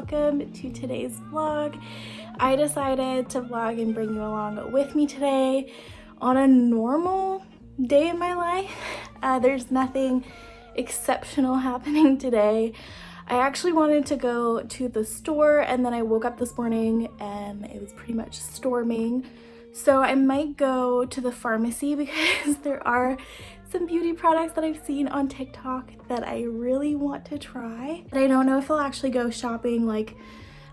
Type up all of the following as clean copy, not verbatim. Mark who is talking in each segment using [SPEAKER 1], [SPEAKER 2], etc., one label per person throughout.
[SPEAKER 1] welcome to today's vlog. I decided to vlog and bring you along with me today on a normal day in my life. There's nothing exceptional happening today. I actually wanted to go to the store, and then I woke up this morning and it was pretty much storming. So I might go to the pharmacy because there are some beauty products that I've seen on TikTok that I really want to try. But I don't know if I'll actually go shopping like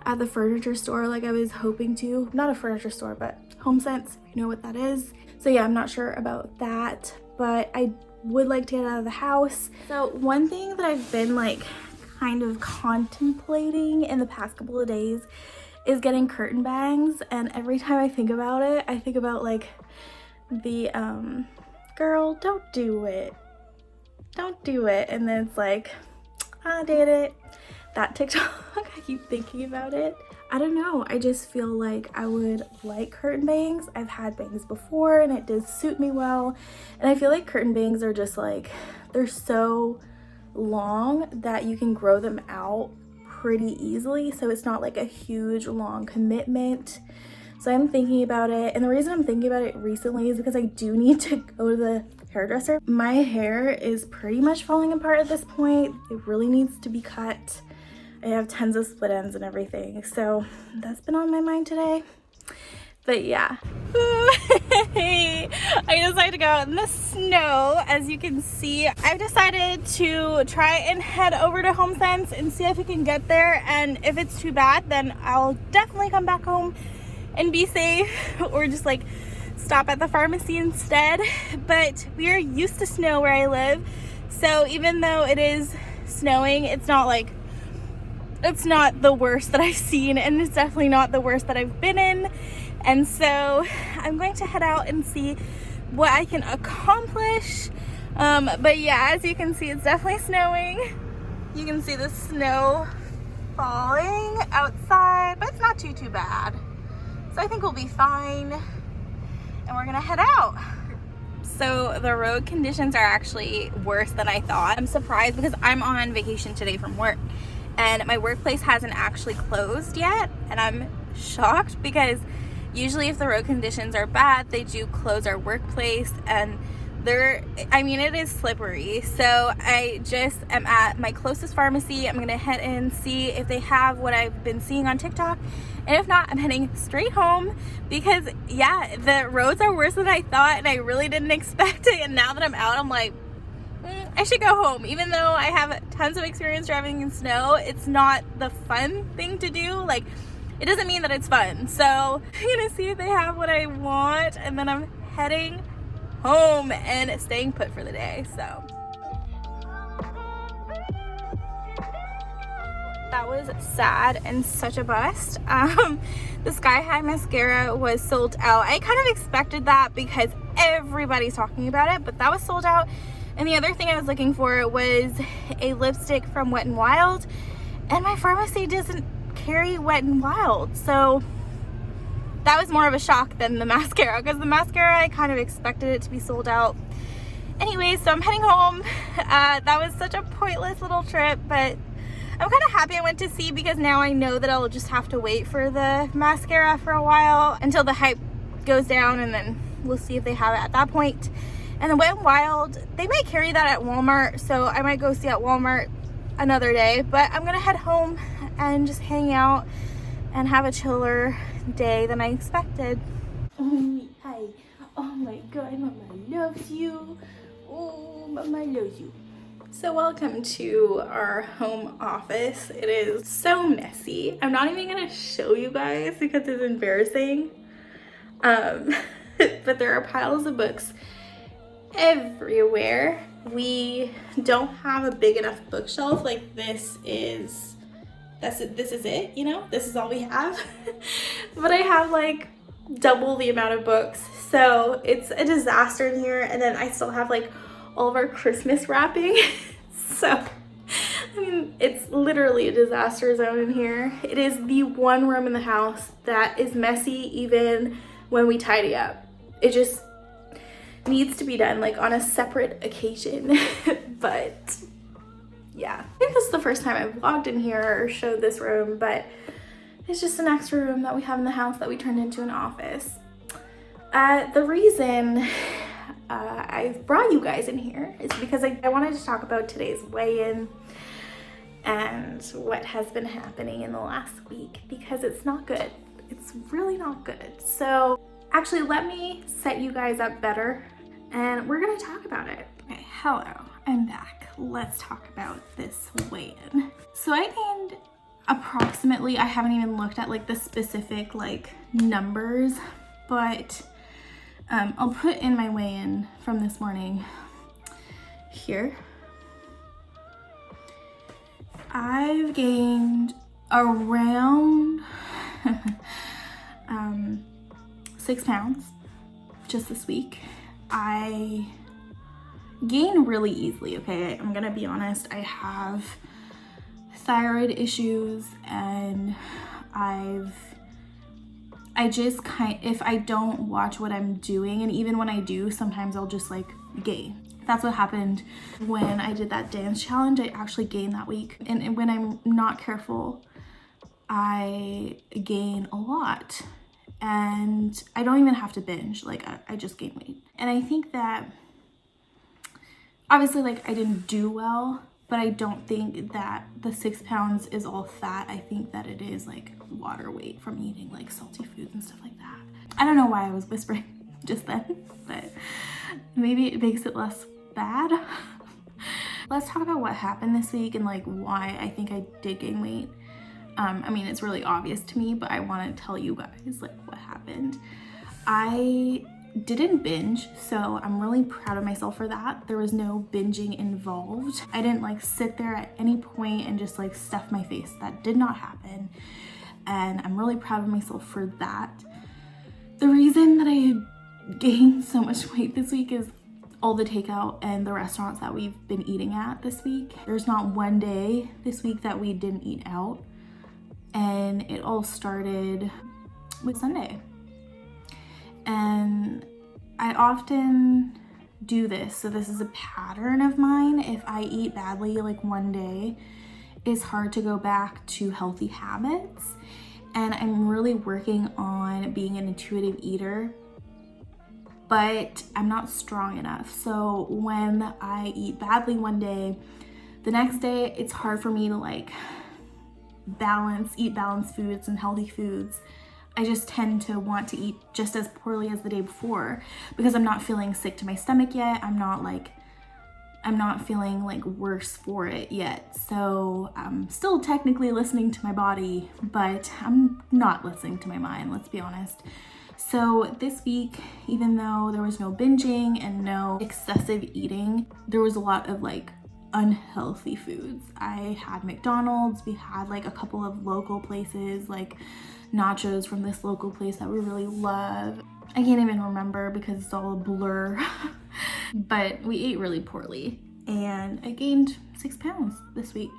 [SPEAKER 1] at the furniture store like I was hoping to. Not a furniture store, but HomeSense, if you know what that is. So yeah, I'm not sure about that, but I would like to get out of the house. So one thing that I've been like kind of contemplating in the past couple of days is getting curtain bangs, and every time I think about it, I think about like the girl, don't do it, and then it's like, I did it. That TikTok, I keep thinking about it. I don't know, I just feel like I would like curtain bangs. I've had bangs before and it does suit me well, and I feel like curtain bangs are just like, they're so long that you can grow them out pretty easily, so it's not like a huge long commitment. So I'm thinking about it, and the reason I'm thinking about it recently is because I do need to go to the hairdresser. My hair is pretty much falling apart at this point. It really needs to be cut. I have tons of split ends and everything, so that's been on my mind today. But yeah. I decided to go out in the snow. As you can see, I've decided to try and head over to HomeSense and see if we can get there, and if it's too bad, then I'll definitely come back home and be safe, or just like stop at the pharmacy instead. But we are used to snow where I live, so even though it is snowing, it's not the worst that I've seen, and it's definitely not the worst that I've been in. And so I'm going to head out and see what I can accomplish. But yeah, as you can see, it's definitely snowing. You can see the snow falling outside, but it's not too bad. So I think we'll be fine, and we're gonna head out. So the road conditions are actually worse than I thought. I'm surprised because I'm on vacation today from work, and my workplace hasn't actually closed yet, and I'm shocked because usually if the road conditions are bad, they do close our workplace, and it is slippery. So I just am at my closest pharmacy. I'm gonna head in, see if they have what I've been seeing on TikTok, and if not, I'm heading straight home because yeah, the roads are worse than I thought, and I really didn't expect it. And now that I'm out, I'm like, I should go home. Even though I have tons of experience driving in snow, it's not the fun thing to do. Like, it doesn't mean that it's fun. So I'm gonna see if they have what I want, and then I'm heading home and staying put for the day. So that was sad and such a bust. The Sky High mascara was sold out. I kind of expected that because everybody's talking about it, but that was sold out. And the other thing I was looking for was a lipstick from Wet n Wild, and my pharmacy doesn't carry Wet n Wild, so that was more of a shock than the mascara, because the mascara, I kind of expected it to be sold out. Anyway, so I'm heading home. That was such a pointless little trip, but I'm kind of happy I went to see, because now I know that I'll just have to wait for the mascara for a while until the hype goes down, and then we'll see if they have it at that point. And the Wet n Wild, they might carry that at Walmart, so I might go see at Walmart another day. But I'm gonna head home and just hang out and have a chiller day than I expected. Oh, hi. Oh my God, Mama loves you. Oh, Mama loves you. So welcome to our home office. It is so messy. I'm not even gonna show you guys because it's embarrassing. But there are piles of books everywhere. We don't have a big enough bookshelf. Like this is it, you know, this is all we have. But I have like double the amount of books, so it's a disaster in here. And then I still have like all of our Christmas wrapping. So I mean, it's literally a disaster zone in here. It is the one room in the house that is messy even when we tidy up. It just needs to be done like on a separate occasion. But yeah, I think this is the first time I've vlogged in here or showed this room, but it's just an extra room that we have in the house that we turned into an office. The reason I've brought you guys in here is because I wanted to talk about today's weigh-in and what has been happening in the last week, because it's not good. It's really not good. So actually, let me set you guys up better and we're gonna talk about it. Okay, hello, I'm back. Let's talk about this weigh-in. So I gained approximately, I haven't even looked at like the specific like numbers, but I'll put in my weigh-in from this morning here. I've gained around 6 pounds just this week. I gain really easily, okay? I'm gonna be honest, I have thyroid issues and if I don't watch what I'm doing, and even when I do, sometimes I'll just like gain. That's what happened when I did that dance challenge. I actually gained that week. And when I'm not careful, I gain a lot. And I don't even have to binge, like I just gain weight. And I think that, obviously like I didn't do well, but I don't think that the 6 pounds is all fat. I think that it is like water weight from eating like salty foods and stuff like that. I don't know why I was whispering just then, but maybe it makes it less bad. Let's talk about what happened this week and like why I think I did gain weight. I mean, it's really obvious to me, but I want to tell you guys like what happened. I didn't binge, so I'm really proud of myself for that. There was no binging involved. I didn't like sit there at any point and just like stuff my face. That did not happen. And I'm really proud of myself for that. The reason that I gained so much weight this week is all the takeout and the restaurants that we've been eating at this week. There's not one day this week that we didn't eat out. And it all started with Sunday. And I often do this, so this is a pattern of mine. If I eat badly like one day, it's hard to go back to healthy habits. And I'm really working on being an intuitive eater, but I'm not strong enough. So when I eat badly one day, the next day it's hard for me to like eat balanced foods and healthy foods. I just tend to want to eat just as poorly as the day before because I'm not feeling sick to my stomach yet. I'm not feeling like worse for it yet. So I'm still technically listening to my body, but I'm not listening to my mind, let's be honest. So this week, even though there was no binging and no excessive eating, there was a lot of like unhealthy foods. I had McDonald's, we had like a couple of local places like nachos from this local place that we really love. I can't even remember because it's all a blur, but we ate really poorly and I gained 6 pounds this week.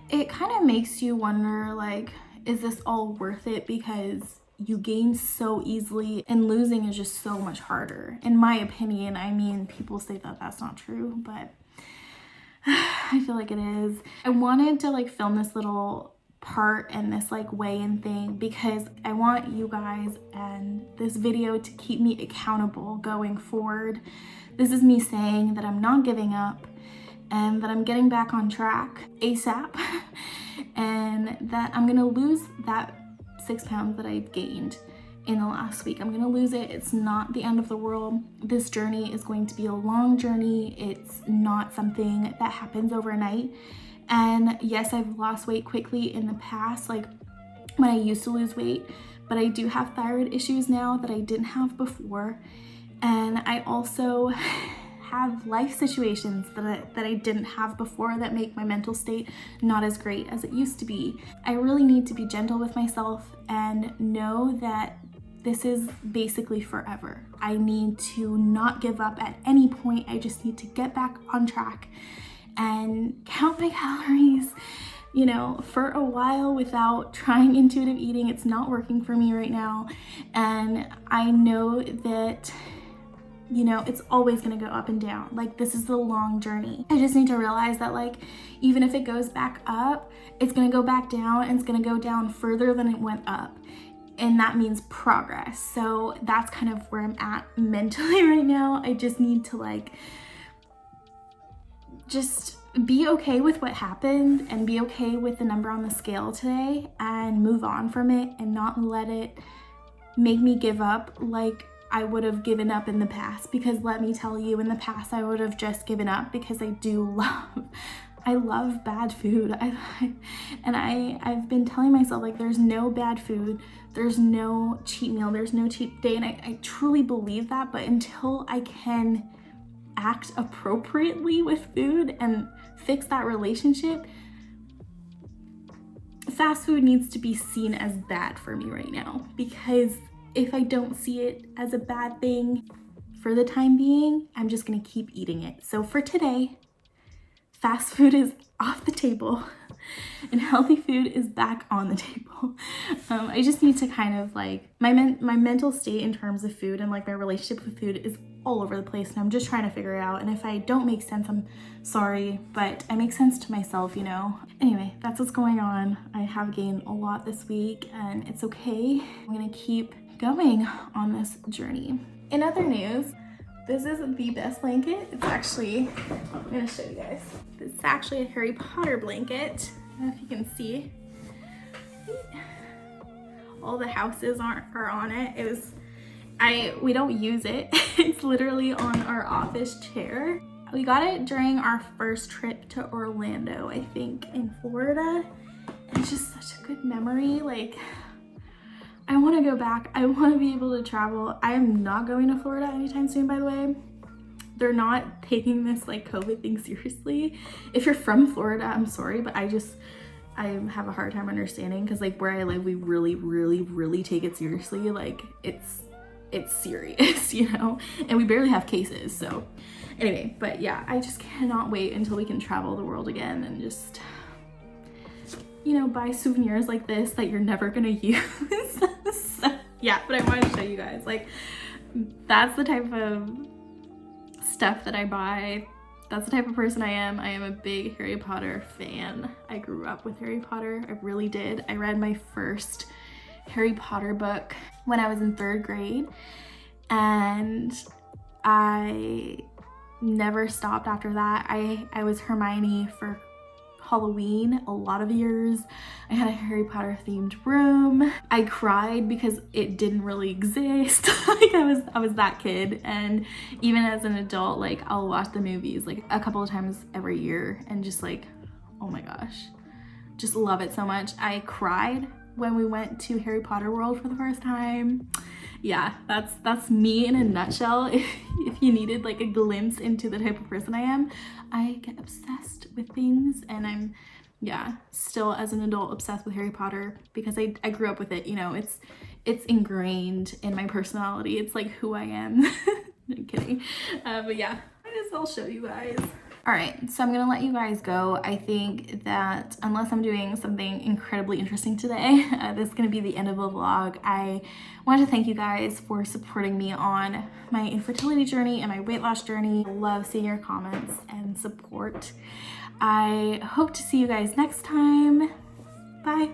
[SPEAKER 1] It kind of makes you wonder like, is this all worth it? Because you gain so easily and losing is just so much harder. In my opinion, I mean, people say that that's not true, but I feel like it is. I wanted to like film this little part and this like weigh-in thing because I want you guys and this video to keep me accountable going forward. This is me saying that I'm not giving up and that I'm getting back on track ASAP and that I'm gonna lose that 6 pounds that I've gained in the last week. I'm gonna lose it. It's not the end of the world. This journey is going to be a long journey. It's not something that happens overnight. And yes, I've lost weight quickly in the past, like when I used to lose weight, but I do have thyroid issues now that I didn't have before. And I also have life situations that I didn't have before that make my mental state not as great as it used to be. I really need to be gentle with myself and know that this is basically forever. I need to not give up at any point. I just need to get back on track and count my calories, you know, for a while without trying intuitive eating. It's not working for me right now. And I know that You know, it's always gonna go up and down. Like, this is the long journey. I just need to realize that, like, even if it goes back up, it's gonna go back down, and it's gonna go down further than it went up. And that means progress. So that's kind of where I'm at mentally right now. I just need to, like, just be okay with what happened and be okay with the number on the scale today and move on from it and not let it make me give up like I would have given up in the past. Because let me tell you, in the past I would have just given up, because I love bad food. I've been telling myself, like, there's no bad food, there's no cheat meal, there's no cheat day, and I truly believe that. But until I can act appropriately with food and fix that relationship, fast food needs to be seen as bad for me right now. Because if I don't see it as a bad thing for the time being, I'm just gonna keep eating it. So for today, fast food is off the table and healthy food is back on the table. I just need to kind of, like, my mental state in terms of food and, like, my relationship with food is all over the place, and I'm just trying to figure it out. And if I don't make sense, I'm sorry, but I make sense to myself, you know? Anyway, that's what's going on. I have gained a lot this week, and it's okay. I'm gonna keep going on this journey. In other news, this is the best blanket. It's actually, I'm gonna show you guys. It's actually a Harry Potter blanket. I don't know if you can see. All the houses are on it. We don't use it. It's literally on our office chair. We got it during our first trip to Orlando, I think, in Florida. And it's just such a good memory. Like, I want to go back. I want to be able to travel. I am not going to Florida anytime soon, by the way. They're not taking this, like, COVID thing seriously. If you're from Florida, I'm sorry, but I have a hard time understanding, because, like, where I live, we really, really, really take it seriously. Like, it's serious, you know, and we barely have cases. So anyway, but yeah, I just cannot wait until we can travel the world again and just, you know, buy souvenirs like this that you're never gonna use. So, yeah, but I wanted to show you guys, like, that's the type of stuff that I buy. That's the type of person I am. I am a big Harry Potter fan. I grew up with Harry Potter. I really did. I read my first Harry Potter book when I was in 3rd grade, and I never stopped after that. I was Hermione for Halloween a lot of years. I had a Harry Potter themed room. I cried because it didn't really exist. Like, I was that kid. And even as an adult, like, I'll watch the movies like a couple of times every year and just, like, oh my gosh, just love it so much. I cried when we went to Harry Potter World for the first time. Yeah, that's me in a nutshell. If you needed, like, a glimpse into the type of person I am, I get obsessed with things, and I'm, yeah, still as an adult obsessed with Harry Potter because I grew up with it, you know. It's ingrained in my personality. It's like who I am. I'm kidding. But yeah, I guess I'll show you guys. All right, so I'm gonna let you guys go. I think that unless I'm doing something incredibly interesting today, this is gonna be the end of the vlog. I want to thank you guys for supporting me on my infertility journey and my weight loss journey. I love seeing your comments and support. I hope to see you guys next time. Bye.